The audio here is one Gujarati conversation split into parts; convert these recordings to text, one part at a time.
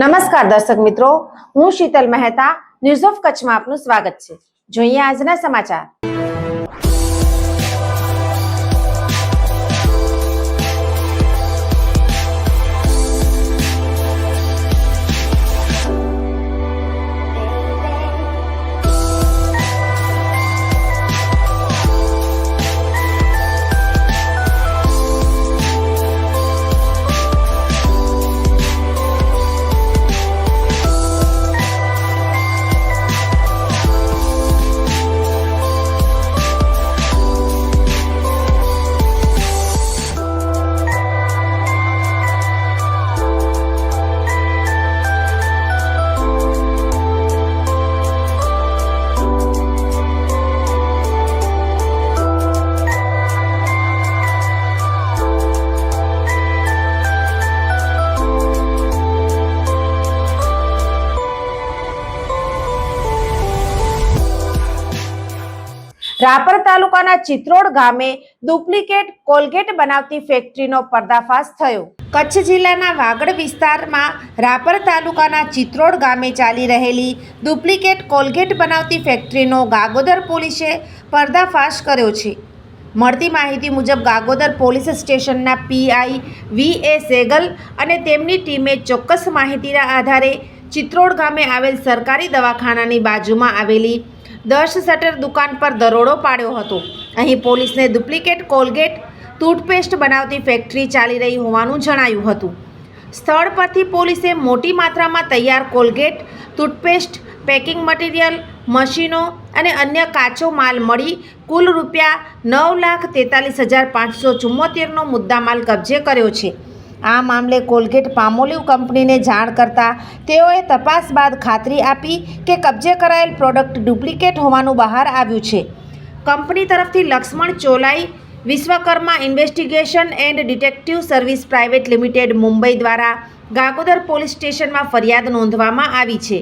નમસ્કાર દર્શક મિત્રો, હું શીતલ મહેતા, ન્યૂઝ ઓફ કચ્છમાં આપનું સ્વાગત છે। જોઈએ આજના સમાચાર। રાપર તાલુકાના ચિત્રોડ ગામે ડુપ્લિકેટ કોલગેટ બનાવતી ફેક્ટરીનો પર્દાફાશ થયો। કચ્છ જિલ્લાના વાગડ વિસ્તારમાં રાપર તાલુકાના ચિત્રોડ ગામે ચાલી રહેલી ડુપ્લિકેટ કોલગેટ બનાવતી ફેક્ટરીનો ગાગોદર પોલીસે પર્દાફાશ કર્યો છે। મળતી માહિતી મુજબ ગાગોદર પોલીસ સ્ટેશનના પીઆઈ વી.એ. સેગલ અને તેમની ટીમે ચોક્કસ માહિતીના આધારે ચિત્રોડ ગામે આવેલ સરકારી દવાખાનાની બાજુમાં આવેલી 10 શટર દુકાન પર દરોડો પાડ્યો હતો। અહીં પોલીસને ડુપ્લિકેટ કોલગેટ ટૂથપેસ્ટ બનાવતી ફેક્ટરી ચાલી રહી હોવાનું જણાયું હતું। સ્થળ પરથી પોલીસે મોટી માત્રામાં તૈયાર કોલગેટ, ટૂથપેસ્ટ, પેકિંગ મટીરિયલ, મશીનો અને અન્ય કાચો માલ મળી કુલ રૂપિયા 9,43,574નો મુદ્દામાલ કબજે કર્યો છે। આ મામલે કોલગેટ પામોલિવ કંપનીને જાણ કરતા તેઓએ તપાસ બાદ ખાતરી આપી કે કબજે કરાયેલ પ્રોડક્ટ ડુપ્લિકેટ હોવાનું બહાર આવ્યું છે। કંપની તરફથી Laxman Cholai Vishwakarma investigation and detective service private limited Mumbai દ્વારા ગાગોદર પોલીસ સ્ટેશનમાં ફરિયાદ નોંધવામાં આવી છે।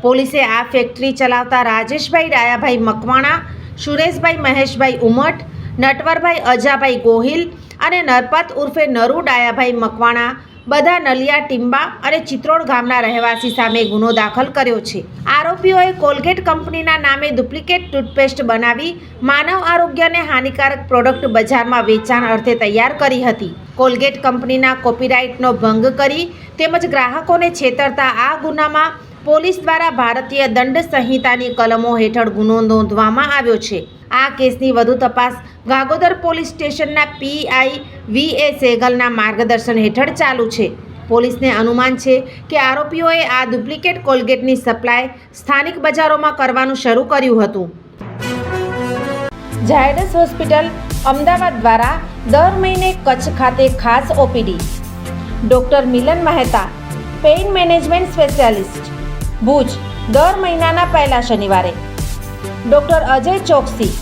પોલીસે આ ફેક્ટરી ચલાવતા રાજેશભાઈ ડાયાભાઈ મકવાણા, સુરેશભાઈ મહેશભાઈ ઉમટ, નટવરભાઈ અજાભાઈ ગોહિલ અને નરપત ઉર્ફે નરુ ડાયાભાઈ મકવાણા બધા નલિયા ટીંબા અને ચિત્રોડ ગામના રહેવાસી સામે ગુનો દાખલ કર્યો છે। આરોપીઓએ કોલગેટ કંપનીના નામે ડુપ્લિકેટ ટૂથપેસ્ટ બનાવી માનવ આરોગ્યને હાનિકારક પ્રોડક્ટ બજારમાં વેચાણ અર્થે તૈયાર કરી હતી। કોલગેટ કંપનીના કોપીરાઇટનો ભંગ કરી તેમજ ગ્રાહકોને છેતરતા આ ગુનામાં પોલીસ દ્વારા ભારતીય દંડ સંહિતાની કલમો હેઠળ ગુનો નોંધવામાં આવ્યો છે। આ કેસની વધુ તપાસ ગાગોદર પોલીસ સ્ટેશનના પીઆઈ વી.એ. સેગલના માર્ગદર્શન હેઠળ ચાલુ છે। પોલીસને અનુમાન છે કે આરોપીઓએ આ ડુપ્લિકેટ કોલગેટની સપ્લાય સ્થાનિક બજારોમાં કરવાનું શરૂ કર્યું હતું। ઝાયડસ હોસ્પિટલ અમદાવાદ દ્વારા દર મહિને કચ્છ ખાતે ખાસ OPD. Doctor Milan Mehta, pain management specialist, Bhuj, દર મહિનાના પહેલા શનિવારે। ડૉક્ટર અજય ચોકસી,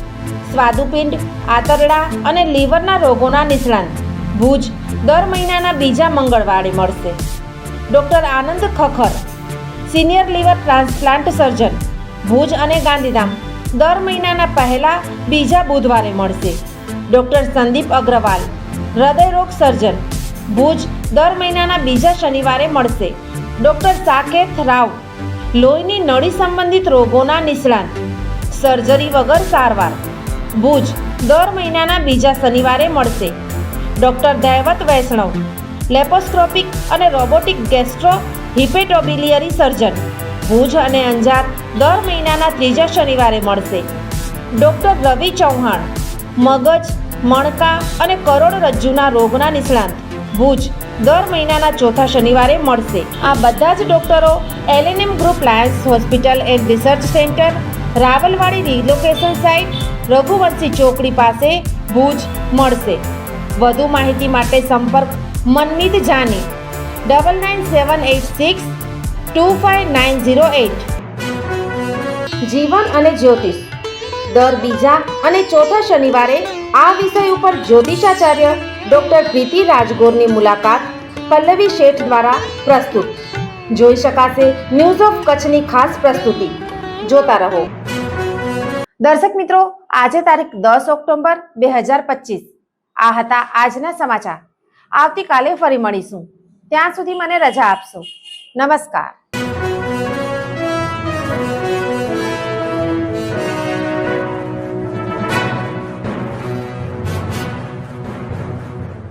સ્વાદુપિંડ, આંતરડા અને લીવરના રોગોના નિષ્ણાંત, ભુજ, દર મહિનાના બીજા મંગળવારે મળશે। Doctor Anand Khakhar, senior liver transplant surgeon, Bhuj અને ગાંધીધામ, દર મહિનાના પહેલા બીજા બુધવારે મળશે। ડૉક્ટર સંદીપ અગ્રવાલ, હૃદયરોગ સર્જન, ભુજ, દર મહિનાના બીજા શનિવારે મળશે। ડૉક્ટર સાકેત રાવ, લોહીની નળી સંબંધિત રોગોના નિષ્ણાંત, સર્જરી વગર સારવાર, ભુજ, દર મહિનાના બીજા શનિવારે મળશે। ડૉક્ટર દૈવત વૈષ્ણવ, લેપોસ્કોપિક અને રોબોટિક ગેસ્ટ્રો હિપેટોબિલિયરી સર્જન, ભુજ અને અંજાર, દર મહિનાના ત્રીજા શનિવારે મળશે। ડૉક્ટર રવિ ચૌહાણ, મગજ, મણકા અને કરોડરજ્જુના રોગના નિષ્ણાંત, ભુજ, દર મહિનાના ચોથા શનિવારે મળશે। આ બધા જ ડૉક્ટરો LNM group Lions hospital and research centre, Rawalwadi relocation site, Raghuvanshi ચોકડી પાસે, ભુજ મળશે। વધુ માહિતી માટે સંપર્ક મનમીત જાની 9978625908। જીવન અને જ્યોતિષ દર બીજા અને ચોથા શનિવારે આ વિષય ઉપર જ્યોતિષાચાર્ય ડૉક્ટર પ્રીતિ રાજગોરની મુલાકાત પલ્લવી શેઠ દ્વારા પ્રસ્તુત। જોઈ શકાશે ન્યૂઝ ઓફ કચ્છની ખાસ પ્રસ્તુતિ। જોતા રહો। દર્શક મિત્રો, આજે તારીખ 10 ઓક્ટોબર 2025 આ હતા આજના સમાચાર. આવતીકાલે ફરી મળીશું. ત્યાં સુધી મને રજા આપશો. નમસ્કાર.